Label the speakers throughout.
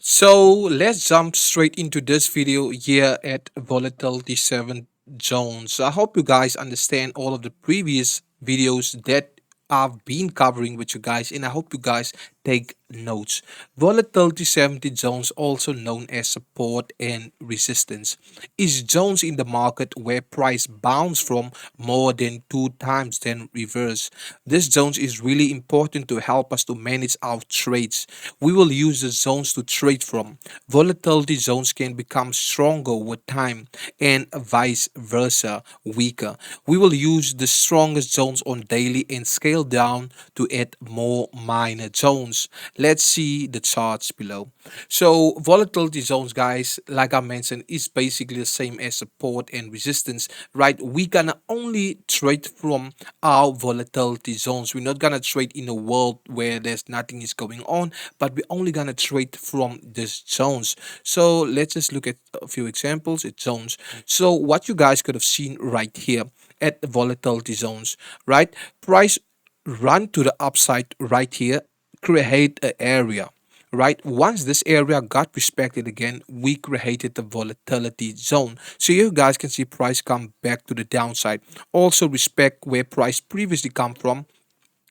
Speaker 1: So let's jump straight into this video here at Volatility 7 Zones. I hope you guys understand all of the previous videos that I've been covering with you guys, and I hope you guys take notes. Volatility 70 zones, also known as support and resistance, is zones in the market where price bounce from more than two times then reverse. This zones is really important to help us to manage our trades. We will use the zones to trade from. Volatility zones can become stronger with time and vice versa, weaker. We will use the strongest zones on daily and scale down to add more minor zones. Let's see the charts below. So volatility zones, guys, like I mentioned, is basically the same as support and resistance, right? We gonna only trade from our volatility zones. We're not gonna trade in a world where there's nothing is going on, but we're only gonna trade from these zones. So let's just look at a few examples. It's zones. So what you guys could have seen right here at the volatility zones, right? Price run to the upside right here, create an area, right? Once this area got respected again, we created the volatility zone. So you guys can see price come back to the downside. Also respect where price previously come from.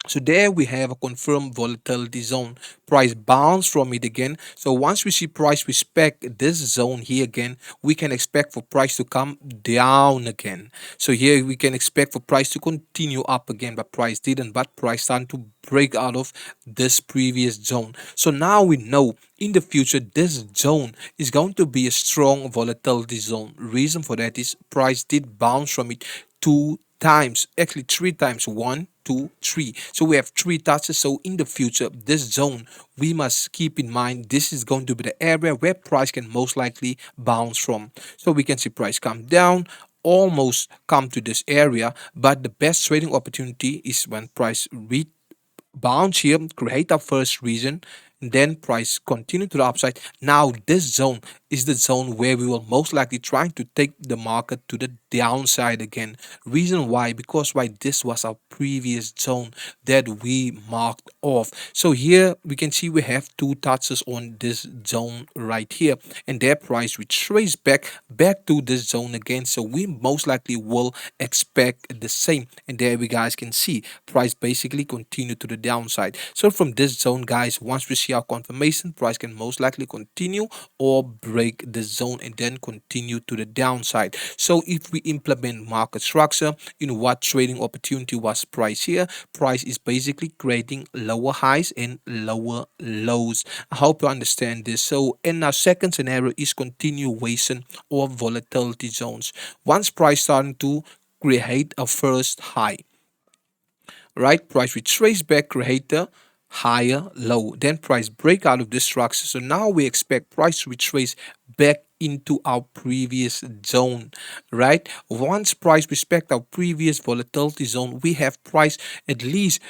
Speaker 1: So there we have a confirmed volatility zone. Price bounce from it again. So once we see price respect this zone here again, we can expect for price to come down again. So here we can expect for price to continue up again, but price didn't. But price started to break out of this previous zone. So now we know in the future this zone is going to be a strong volatility zone. Reason for that is price did bounce from it two times, actually three times. One, two, three. So we have three touches. So in the future, this zone, we must keep in mind this is going to be the area where price can most likely bounce from. So we can see price come down, almost come to this area, but the best trading opportunity is when price bounce here, create our first region, then price continue to the upside. Now this zone is the zone where we will most likely try to take the market to the downside again. Reason why? Because why, this was our previous zone that we marked off. So here we can see we have two touches on this zone right here, and their price retrace back to this zone again. So we most likely will expect the same, and there we guys can see price basically continue to the downside. So from this zone, guys, once we see our confirmation, price can most likely continue or break the zone and then continue to the downside. So if we implement market structure, in what trading opportunity was price here? Price is basically creating lower highs and lower lows. I hope you understand this. So in our second scenario is continuation of volatility zones. Once price starting to create a first high, right? Price retrace back, create a higher low, then price break out of this structure. So now we expect price to retrace back into our previous zone, right? Once price respect our previous volatility zone, we have price at least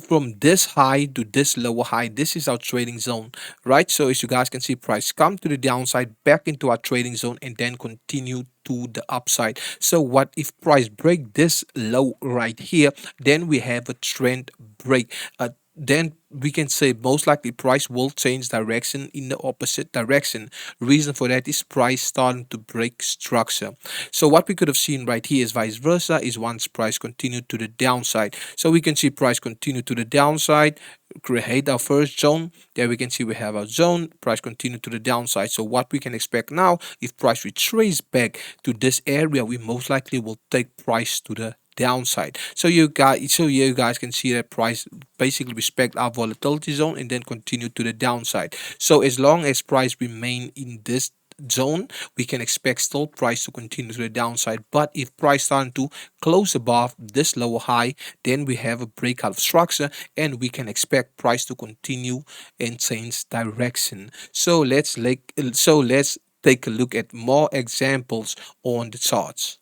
Speaker 1: from this high to this lower high. This is our trading zone, right? So as you guys can see, price come to the downside, back into our trading zone, and then continue to the upside. So what if price break this low right here? Then we have a trend break. Then we can say most likely price will change direction in the opposite direction. Reason for that is price starting to break structure. So what we could have seen right here is vice versa, is once price continued to the downside. So we can see price continue to the downside, create our first zone. There we can see we have our zone, price continue to the downside. So what we can expect now, if price retrace back to this area, we most likely will take price to the downside. So you guys can see that price basically respect our volatility zone and then continue to the downside. So as long as price remain in this zone, we can expect still price to continue to the downside. But if price starting to close above this lower high, then we have a breakout of structure and we can expect price to continue and change direction. So let's take a look at more examples on the charts.